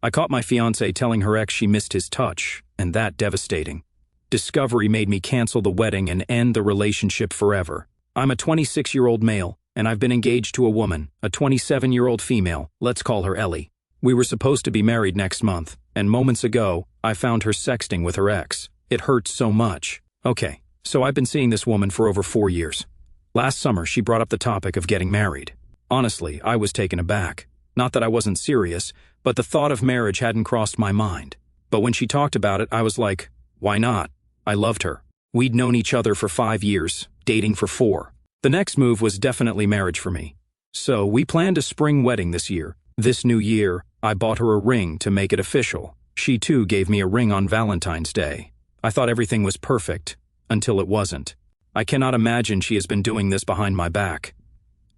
I caught my fiancée telling her ex she missed his touch, and that devastating. Discovery made me cancel the wedding and end the relationship forever. I'm a 26-year-old male, and I've been engaged to a woman, a 27-year-old female, let's call her Ellie. We were supposed to be married next month, and moments ago, I found her sexting with her ex. It hurts so much. Okay, so I've been seeing this woman for over 4 years. Last summer, she brought up the topic of getting married. Honestly, I was taken aback. Not that I wasn't serious, but the thought of marriage hadn't crossed my mind. But when she talked about it, I was like, why not? I loved her. We'd known each other for 5 years, dating for 4. The next move was definitely marriage for me. So we planned a spring wedding this year. This new year, I bought her a ring to make it official. She too gave me a ring on Valentine's Day. I thought everything was perfect, until it wasn't. I cannot imagine she has been doing this behind my back.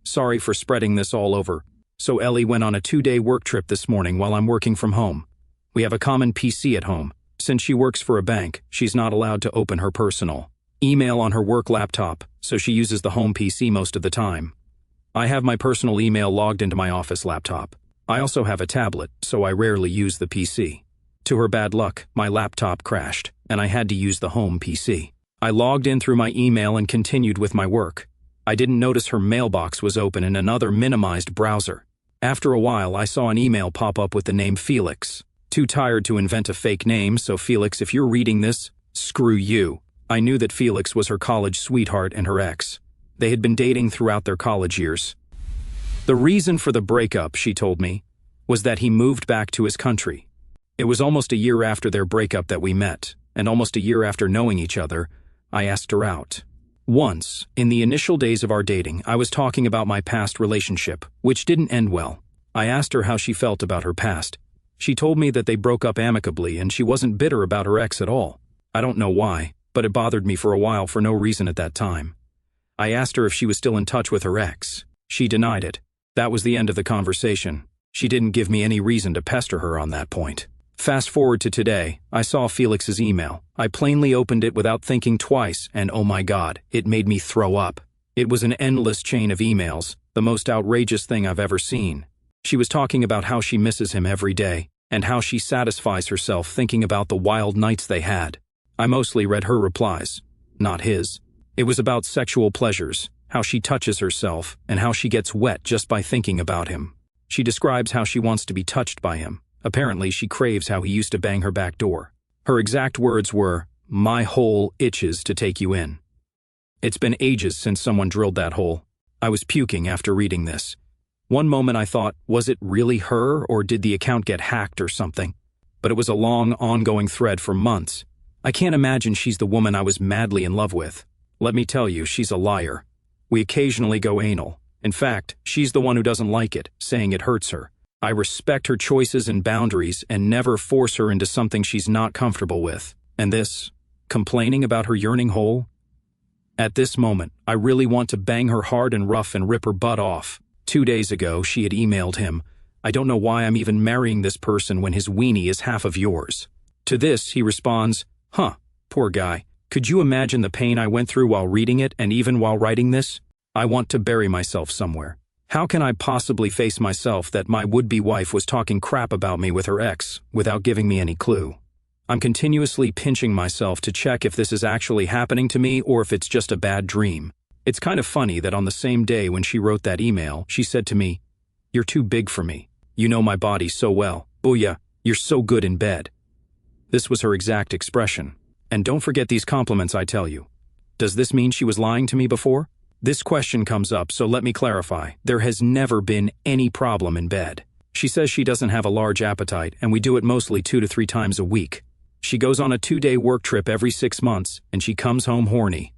Sorry for spreading this all over. So Ellie went on a 2-day work trip this morning while I'm working from home. We have a common PC at home. Since she works for a bank, she's not allowed to open her personal email on her work laptop, so she uses the home PC most of the time. I have my personal email logged into my office laptop. I also have a tablet, so I rarely use the PC. To her bad luck, my laptop crashed, and I had to use the home PC. I logged in through my email and continued with my work. I didn't notice her mailbox was open in another minimized browser. After a while, I saw an email pop up with the name Felix. Too tired to invent a fake name, so Felix, if you're reading this, screw you. I knew that Felix was her college sweetheart and her ex. They had been dating throughout their college years. The reason for the breakup, she told me, was that he moved back to his country. It was almost a year after their breakup that we met, and almost a year after knowing each other, I asked her out. Once, in the initial days of our dating, I was talking about my past relationship, which didn't end well. I asked her how she felt about her past. She told me that they broke up amicably and she wasn't bitter about her ex at all. I don't know why, but it bothered me for a while for no reason at that time. I asked her if she was still in touch with her ex. She denied it. That was the end of the conversation. She didn't give me any reason to pester her on that point. Fast forward to today, I saw Felix's email. I plainly opened it without thinking twice, and oh my God, it made me throw up. It was an endless chain of emails, the most outrageous thing I've ever seen. She was talking about how she misses him every day, and how she satisfies herself thinking about the wild nights they had. I mostly read her replies, not his. It was about sexual pleasures, how she touches herself, and how she gets wet just by thinking about him. She describes how she wants to be touched by him. Apparently, she craves how he used to bang her back door. Her exact words were, "My hole itches to take you in." It's been ages since someone drilled that hole. I was puking after reading this. One moment I thought, was it really her, or did the account get hacked or something? But it was a long, ongoing thread for months. I can't imagine she's the woman I was madly in love with. Let me tell you, she's a liar. We occasionally go anal. In fact, she's the one who doesn't like it, saying it hurts her. I respect her choices and boundaries and never force her into something she's not comfortable with. And this, complaining about her yearning hole? At this moment, I really want to bang her hard and rough and rip her butt off. 2 days ago, she had emailed him, "I don't know why I'm even marrying this person when his weenie is half of yours." To this, he responds, "Huh, poor guy. Could you imagine the pain I went through while reading it and even while writing this? I want to bury myself somewhere. How can I possibly face myself that my would-be wife was talking crap about me with her ex without giving me any clue? I'm continuously pinching myself to check if this is actually happening to me or if it's just a bad dream. It's kind of funny that on the same day when she wrote that email, she said to me, "You're too big for me. You know my body so well. Booyah, you're so good in bed." This was her exact expression. And don't forget these compliments I tell you. Does this mean she was lying to me before? This question comes up, so let me clarify. There has never been any problem in bed. She says she doesn't have a large appetite, and we do it mostly 2 to 3 times a week. She goes on a 2-day work trip every 6 months, and she comes home horny.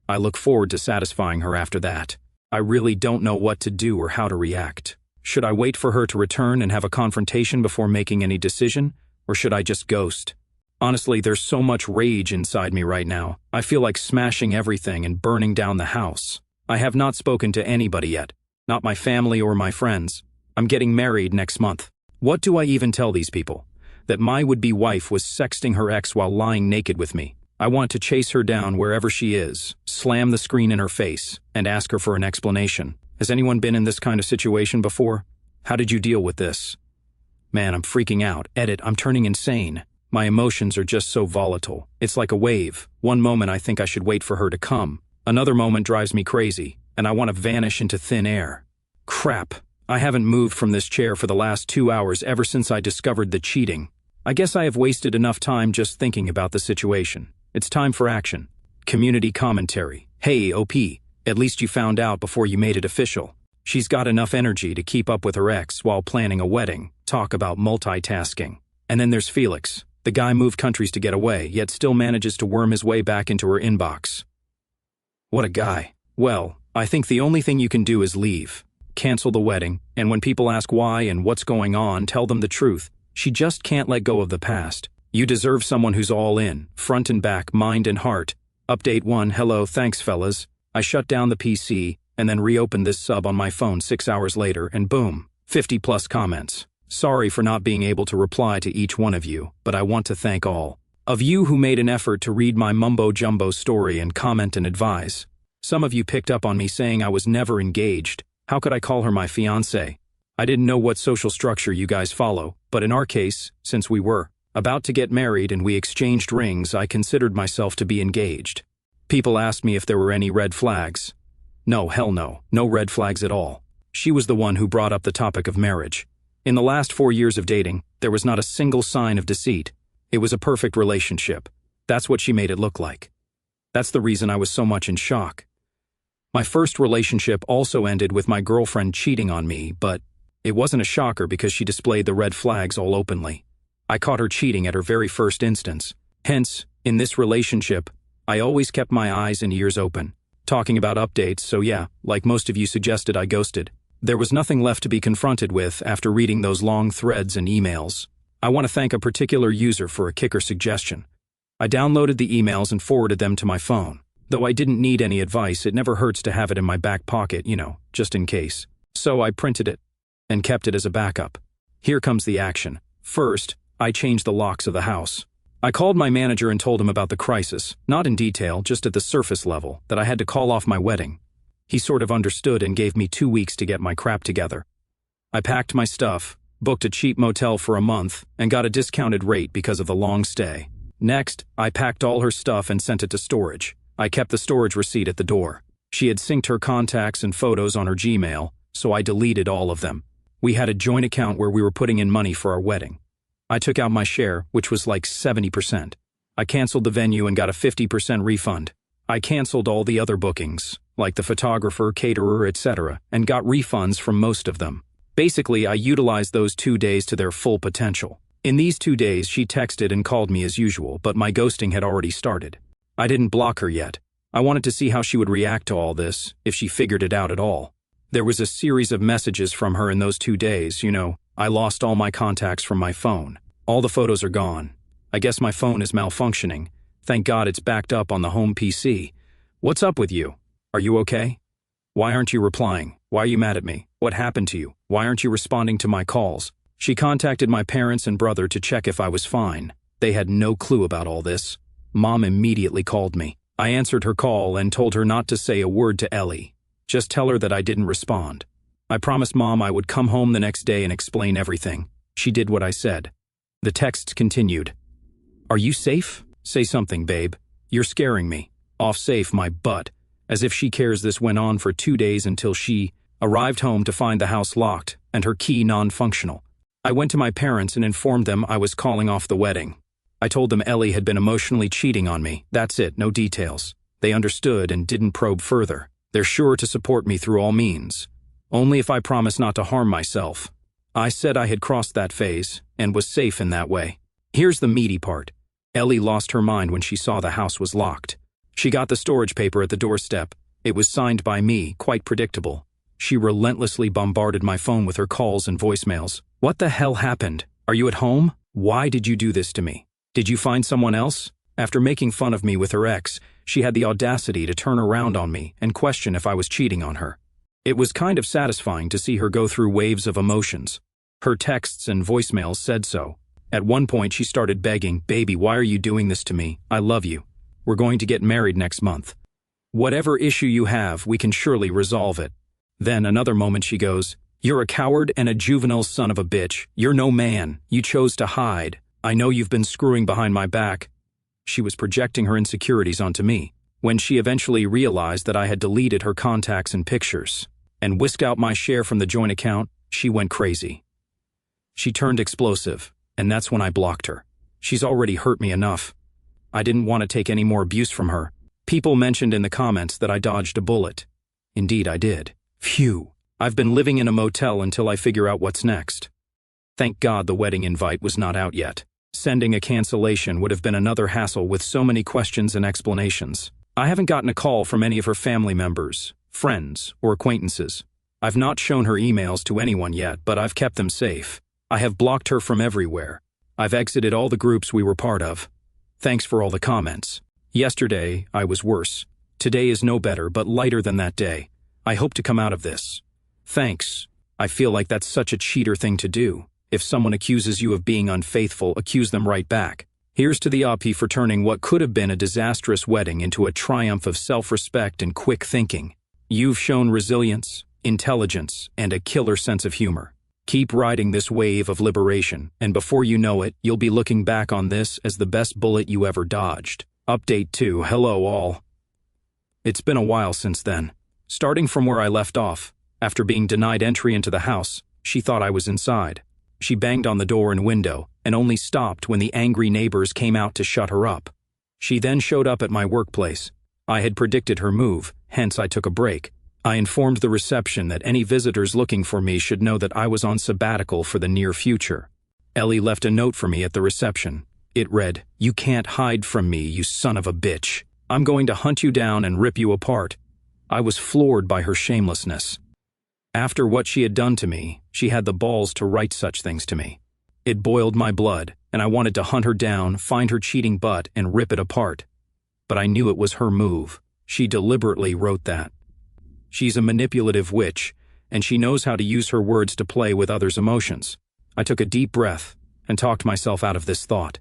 I look forward to satisfying her after that. I really don't know what to do or how to react. Should I wait for her to return and have a confrontation before making any decision, or should I just ghost? Honestly, there's so much rage inside me right now. I feel like smashing everything and burning down the house. I have not spoken to anybody yet, not my family or my friends. I'm getting married next month. What do I even tell these people? That my would-be wife was sexting her ex while lying naked with me. I want to chase her down wherever she is, slam the screen in her face, and ask her for an explanation. Has anyone been in this kind of situation before? How did you deal with this? Man, I'm freaking out. Edit, I'm turning insane. My emotions are just so volatile. It's like a wave. One moment I think I should wait for her to come. Another moment drives me crazy, and I want to vanish into thin air. Crap. I haven't moved from this chair for the last 2 hours ever since I discovered the cheating. I guess I have wasted enough time just thinking about the situation. It's time for action. Community commentary. Hey, OP, at least you found out before you made it official. She's got enough energy to keep up with her ex while planning a wedding. Talk about multitasking. And then there's Felix. The guy moved countries to get away, yet still manages to worm his way back into her inbox. What a guy. Well, I think the only thing you can do is leave. Cancel the wedding, and when people ask why and what's going on, tell them the truth. She just can't let go of the past. You deserve someone who's all in, front and back, mind and heart. Update 1, hello, thanks fellas. I shut down the PC, and then reopened this sub on my phone 6 hours later, and boom, 50 plus comments. Sorry for not being able to reply to each one of you, but I want to thank all of you who made an effort to read my mumbo-jumbo story and comment and advise. Some of you picked up on me saying I was never engaged. How could I call her my fiancée? I didn't know what social structure you guys follow, but in our case, since we were about to get married and we exchanged rings, I considered myself to be engaged. People asked me if there were any red flags. No, hell no, no red flags at all. She was the one who brought up the topic of marriage. In the last 4 years of dating, there was not a single sign of deceit. It was a perfect relationship. That's what she made it look like. That's the reason I was so much in shock. My first relationship also ended with my girlfriend cheating on me, but it wasn't a shocker because she displayed the red flags all openly. I caught her cheating at her very first instance. Hence, in this relationship, I always kept my eyes and ears open. Talking about updates, so yeah, like most of you suggested, I ghosted. There was nothing left to be confronted with after reading those long threads and emails. I want to thank a particular user for a kicker suggestion. I downloaded the emails and forwarded them to my phone. Though I didn't need any advice, it never hurts to have it in my back pocket, just in case. So I printed it and kept it as a backup. Here comes the action. First, I changed the locks of the house. I called my manager and told him about the crisis, not in detail, just at the surface level, that I had to call off my wedding. He sort of understood and gave me 2 weeks to get my crap together. I packed my stuff, booked a cheap motel for a month, and got a discounted rate because of the long stay. Next, I packed all her stuff and sent it to storage. I kept the storage receipt at the door. She had synced her contacts and photos on her Gmail, so I deleted all of them. We had a joint account where we were putting in money for our wedding. I took out my share, which was like 70%. I canceled the venue and got a 50% refund. I canceled all the other bookings, like the photographer, caterer, etc., and got refunds from most of them. Basically, I utilized those 2 days to their full potential. In these 2 days, she texted and called me as usual, but my ghosting had already started. I didn't block her yet. I wanted to see how she would react to all this, if she figured it out at all. There was a series of messages from her in those 2 days, I lost all my contacts from my phone. All the photos are gone. I guess my phone is malfunctioning. Thank God it's backed up on the home PC. What's up with you? Are you okay? Why aren't you replying? Why are you mad at me? What happened to you? Why aren't you responding to my calls? She contacted my parents and brother to check if I was fine. They had no clue about all this. Mom immediately called me. I answered her call and told her not to say a word to Ellie. Just tell her that I didn't respond. I promised Mom I would come home the next day and explain everything. She did what I said. The texts continued. Are you safe? Say something, babe. You're scaring me. Off safe, my butt. As if she cares. This went on for 2 days until she arrived home to find the house locked and her key non-functional. I went to my parents and informed them I was calling off the wedding. I told them Ellie had been emotionally cheating on me. That's it, no details. They understood and didn't probe further. They're sure to support me through all means. Only if I promise not to harm myself. I said I had crossed that phase and was safe in that way. Here's the meaty part. Ellie lost her mind when she saw the house was locked. She got the storage paper at the doorstep. It was signed by me, quite predictable. She relentlessly bombarded my phone with her calls and voicemails. What the hell happened? Are you at home? Why did you do this to me? Did you find someone else? After making fun of me with her ex, she had the audacity to turn around on me and question if I was cheating on her. It was kind of satisfying to see her go through waves of emotions. Her texts and voicemails said so. At one point she started begging, "Baby, why are you doing this to me? I love you. We're going to get married next month. Whatever issue you have, we can surely resolve it." Then another moment she goes, You're a coward and a juvenile son of a bitch. You're no man. You chose to hide. I know you've been screwing behind my back. She was projecting her insecurities onto me. When she eventually realized that I had deleted her contacts and pictures and whisked out my share from the joint account, she went crazy. She turned explosive, and that's when I blocked her. She's already hurt me enough. I didn't want to take any more abuse from her. People mentioned in the comments that I dodged a bullet. Indeed, I did. Phew. I've been living in a motel until I figure out what's next. Thank God the wedding invite was not out yet. Sending a cancellation would have been another hassle with so many questions and explanations. I haven't gotten a call from any of her family members, friends, or acquaintances. I've not shown her emails to anyone yet, but I've kept them safe. I have blocked her from everywhere. I've exited all the groups we were part of. Thanks for all the comments. Yesterday, I was worse. Today is no better, but lighter than that day. I hope to come out of this. Thanks. I feel like that's such a cheater thing to do. If someone accuses you of being unfaithful, accuse them right back. Here's to the OP for turning what could have been a disastrous wedding into a triumph of self-respect and quick thinking. You've shown resilience, intelligence, and a killer sense of humor. Keep riding this wave of liberation, and before you know it, you'll be looking back on this as the best bullet you ever dodged. Update 2. Hello all. It's been a while since then. Starting from where I left off, after being denied entry into the house, she thought I was inside. She banged on the door and window, and only stopped when the angry neighbors came out to shut her up. She then showed up at my workplace. I had predicted her move, hence I took a break. I informed the reception that any visitors looking for me should know that I was on sabbatical for the near future. Ellie left a note for me at the reception. It read, "You can't hide from me, you son of a bitch. I'm going to hunt you down and rip you apart." I was floored by her shamelessness. After what she had done to me, she had the balls to write such things to me. It boiled my blood, and I wanted to hunt her down, find her cheating butt, and rip it apart. But I knew it was her move. She deliberately wrote that. She's a manipulative witch, and she knows how to use her words to play with others' emotions. I took a deep breath and talked myself out of this thought.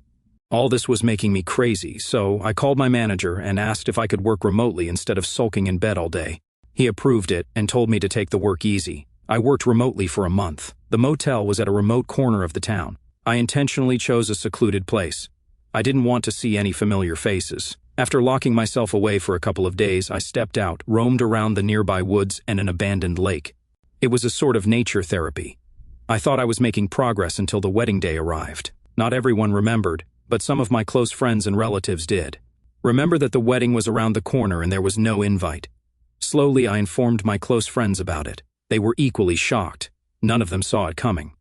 All this was making me crazy, so I called my manager and asked if I could work remotely instead of sulking in bed all day. He approved it and told me to take the work easy. I worked remotely for a month. The motel was at a remote corner of the town. I intentionally chose a secluded place. I didn't want to see any familiar faces. After locking myself away for a couple of days, I stepped out, roamed around the nearby woods and an abandoned lake. It was a sort of nature therapy. I thought I was making progress until the wedding day arrived. Not everyone remembered, but some of my close friends and relatives did. Remember that the wedding was around the corner and there was no invite. Slowly, I informed my close friends about it. They were equally shocked. None of them saw it coming.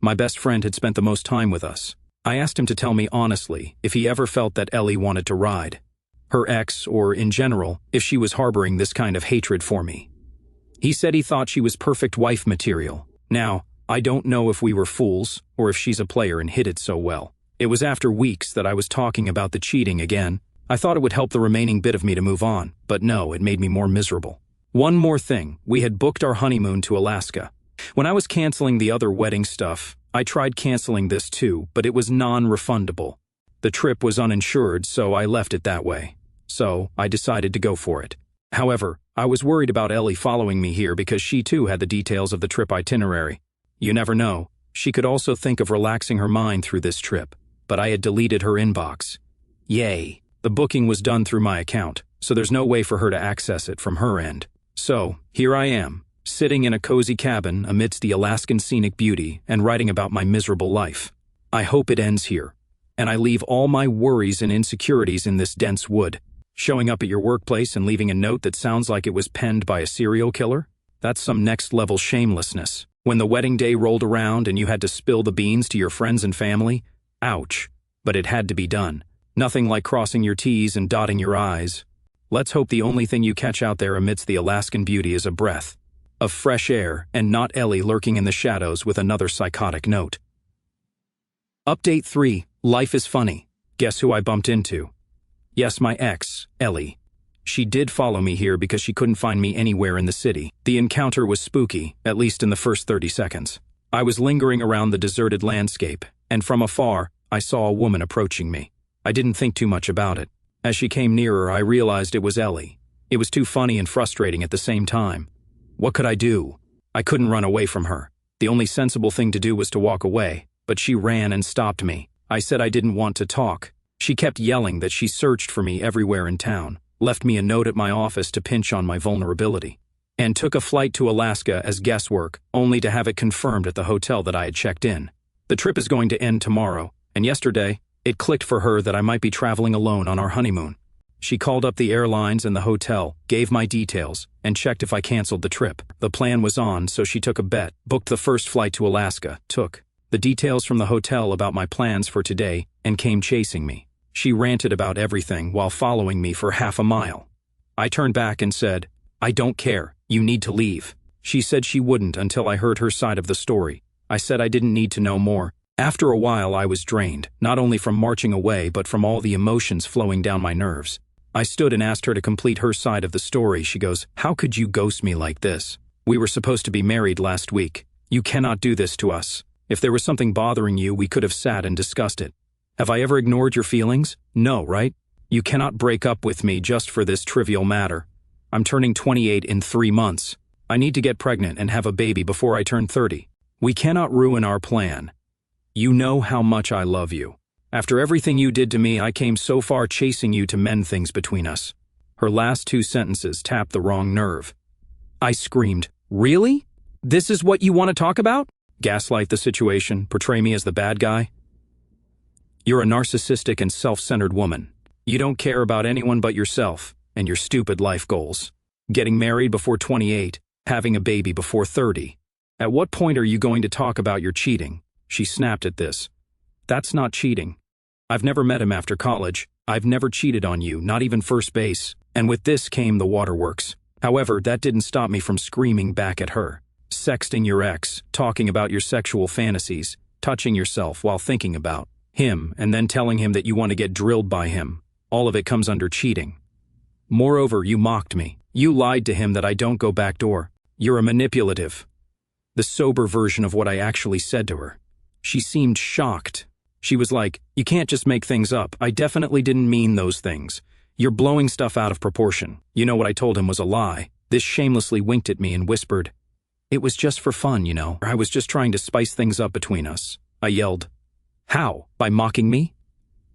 My best friend had spent the most time with us. I asked him to tell me honestly if he ever felt that Ellie wanted to ride. Her ex, or in general, if she was harboring this kind of hatred for me. He said he thought she was perfect wife material. Now, I don't know if we were fools, or if she's a player and hid it so well. It was after weeks that I was talking about the cheating again. I thought it would help the remaining bit of me to move on, but no, it made me more miserable. One more thing, we had booked our honeymoon to Alaska. When I was canceling the other wedding stuff, I tried canceling this too, but it was non-refundable. The trip was uninsured, so I left it that way. So, I decided to go for it. However, I was worried about Ellie following me here because she too had the details of the trip itinerary. You never know, she could also think of relaxing her mind through this trip, but I had deleted her inbox. Yay! The booking was done through my account, so there's no way for her to access it from her end. So, here I am, sitting in a cozy cabin amidst the Alaskan scenic beauty and writing about my miserable life. I hope it ends here, and I leave all my worries and insecurities in this dense wood. Showing up at your workplace and leaving a note that sounds like it was penned by a serial killer? That's some next-level shamelessness. When the wedding day rolled around and you had to spill the beans to your friends and family, ouch, but it had to be done. Nothing like crossing your T's and dotting your I's. Let's hope the only thing you catch out there amidst the Alaskan beauty is a breath of fresh air and not Ellie lurking in the shadows with another psychotic note. Update 3. Life is funny. Guess who I bumped into? Yes, my ex, Ellie. She did follow me here because she couldn't find me anywhere in the city. The encounter was spooky, at least in the first 30 seconds. I was lingering around the deserted landscape, and from afar, I saw a woman approaching me. I didn't think too much about it. As she came nearer, I realized it was Ellie. It was too funny and frustrating at the same time. What could I do? I couldn't run away from her. The only sensible thing to do was to walk away, but she ran and stopped me. I said I didn't want to talk. She kept yelling that she searched for me everywhere in town, left me a note at my office to pinch on my vulnerability, and took a flight to Alaska as guesswork, only to have it confirmed at the hotel that I had checked in. The trip is going to end tomorrow, and yesterday, it clicked for her that I might be traveling alone on our honeymoon. She called up the airlines and the hotel, gave my details, and checked if I canceled the trip. The plan was on, so she took a bet, booked the first flight to Alaska, took the details from the hotel about my plans for today, and came chasing me. She ranted about everything while following me for half a mile. I turned back and said, "I don't care, you need to leave." She said she wouldn't until I heard her side of the story. I said I didn't need to know more. After a while I was drained, not only from marching away but from all the emotions flowing down my nerves. I stood and asked her to complete her side of the story. She goes, "How could you ghost me like this? We were supposed to be married last week. You cannot do this to us. If there was something bothering you, we could have sat and discussed it. Have I ever ignored your feelings? No, right? You cannot break up with me just for this trivial matter. I'm turning 28 in 3 months. I need to get pregnant and have a baby before I turn 30. We cannot ruin our plan. You know how much I love you. After everything you did to me, I came so far chasing you to mend things between us." Her last 2 sentences tapped the wrong nerve. I screamed, "Really? This is what you want to talk about? Gaslight the situation, portray me as the bad guy? You're a narcissistic and self-centered woman. You don't care about anyone but yourself and your stupid life goals. Getting married before 28, having a baby before 30. At what point are you going to talk about your cheating?" She snapped at this. "That's not cheating. I've never met him after college. I've never cheated on you, not even first base." And with this came the waterworks. However, that didn't stop me from screaming back at her. Sexting your ex, talking about your sexual fantasies, touching yourself while thinking about him, and then telling him that you want to get drilled by him. All of it comes under cheating. Moreover, you mocked me. You lied to him that I don't go backdoor. You're a manipulative. The sober version of what I actually said to her. She seemed shocked. She was like, "You can't just make things up. I definitely didn't mean those things. You're blowing stuff out of proportion." You know what I told him was a lie. This shamelessly winked at me and whispered, "It was just for fun, you know. I was just trying to spice things up between us." I yelled, "How? By mocking me?"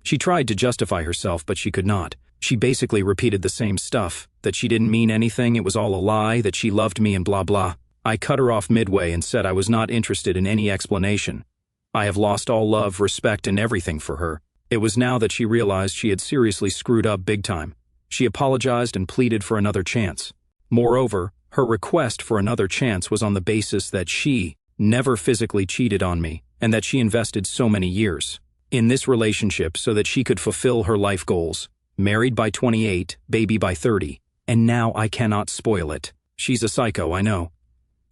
She tried to justify herself, but she could not. She basically repeated the same stuff, that she didn't mean anything, it was all a lie, that she loved me and blah blah. I cut her off midway and said I was not interested in any explanation. I have lost all love, respect, and everything for her. It was now that she realized she had seriously screwed up big time. She apologized and pleaded for another chance. Moreover, her request for another chance was on the basis that she never physically cheated on me and that she invested so many years in this relationship so that she could fulfill her life goals. Married by 28, baby by 30, and now I cannot spoil it. She's a psycho, I know.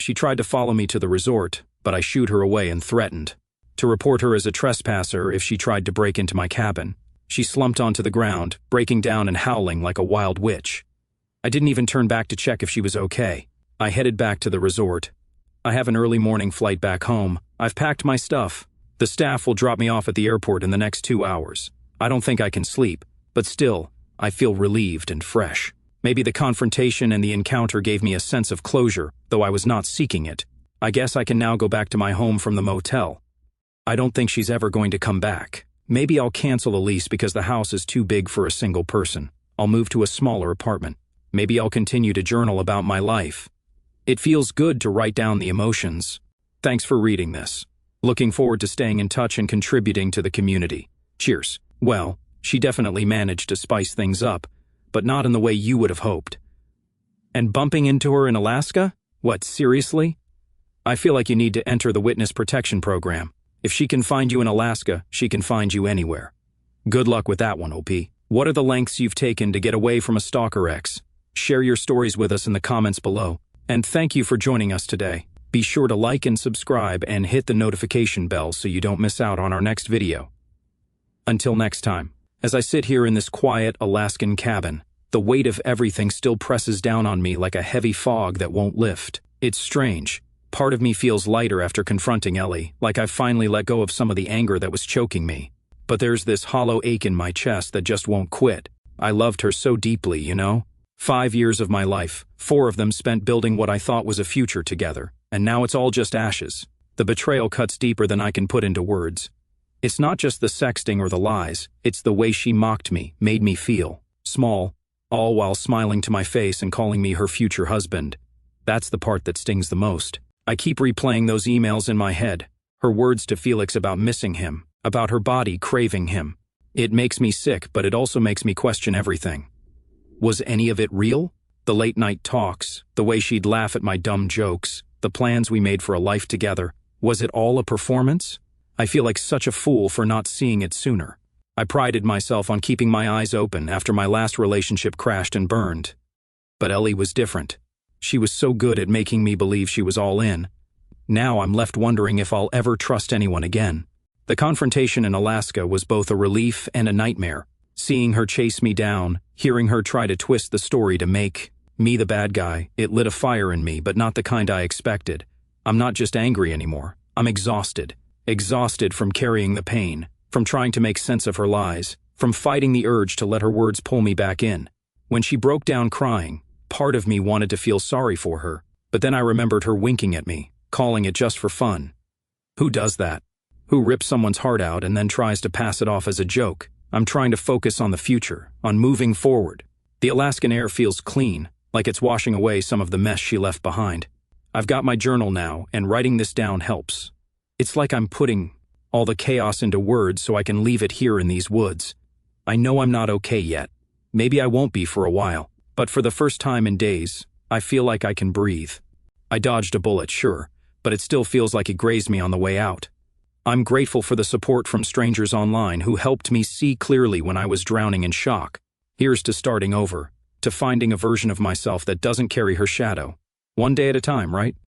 She tried to follow me to the resort, but I shooed her away and threatened to report her as a trespasser if she tried to break into my cabin. She slumped onto the ground, breaking down and howling like a wild witch. I didn't even turn back to check if she was okay. I headed back to the resort. I have an early morning flight back home. I've packed my stuff. The staff will drop me off at the airport in the next 2 hours. I don't think I can sleep, but still, I feel relieved and fresh. Maybe the confrontation and the encounter gave me a sense of closure, though I was not seeking it. I guess I can now go back to my home from the motel. I don't think she's ever going to come back. Maybe I'll cancel the lease because the house is too big for a single person. I'll move to a smaller apartment. Maybe I'll continue to journal about my life. It feels good to write down the emotions. Thanks for reading this. Looking forward to staying in touch and contributing to the community. Cheers. Well, she definitely managed to spice things up, but not in the way you would have hoped. And bumping into her in Alaska? What, seriously? I feel like you need to enter the witness protection program. If she can find you in Alaska, she can find you anywhere. Good luck with that one, OP. What are the lengths you've taken to get away from a stalker ex? Share your stories with us in the comments below. And thank you for joining us today. Be sure to like and subscribe and hit the notification bell so you don't miss out on our next video. Until next time, as I sit here in this quiet Alaskan cabin, the weight of everything still presses down on me like a heavy fog that won't lift. It's strange. Part of me feels lighter after confronting Ellie, like I've finally let go of some of the anger that was choking me. But there's this hollow ache in my chest that just won't quit. I loved her so deeply, you know? 5 years of my life, 4 of them spent building what I thought was a future together. and now it's all just ashes. The betrayal cuts deeper than I can put into words. It's not just the sexting or the lies, it's the way she mocked me, made me feel small, all while smiling to my face and calling me her future husband. That's the part that stings the most. I keep replaying those emails in my head, her words to Felix about missing him, about her body craving him. It makes me sick, but it also makes me question everything. Was any of it real? The late-night talks, the way she'd laugh at my dumb jokes, the plans we made for a life together. Was it all a performance? I feel like such a fool for not seeing it sooner. I prided myself on keeping my eyes open after my last relationship crashed and burned. But Ellie was different. She was so good at making me believe she was all in. Now I'm left wondering if I'll ever trust anyone again. The confrontation in Alaska was both a relief and a nightmare. Seeing her chase me down, hearing her try to twist the story to make me the bad guy, it lit a fire in me, but not the kind I expected. I'm not just angry anymore. I'm exhausted. Exhausted from carrying the pain, from trying to make sense of her lies, from fighting the urge to let her words pull me back in. When she broke down crying, part of me wanted to feel sorry for her, but then I remembered her winking at me, calling it just for fun. Who does that? Who rips someone's heart out and then tries to pass it off as a joke? I'm trying to focus on the future, on moving forward. The Alaskan air feels clean, like it's washing away some of the mess she left behind. I've got my journal now, and writing this down helps. It's like I'm putting all the chaos into words so I can leave it here in these woods. I know I'm not okay yet. Maybe I won't be for a while, but for the first time in days, I feel like I can breathe. I dodged a bullet, sure, but it still feels like it grazed me on the way out. I'm grateful for the support from strangers online who helped me see clearly when I was drowning in shock. Here's to starting over, to finding a version of myself that doesn't carry her shadow. One day at a time, right?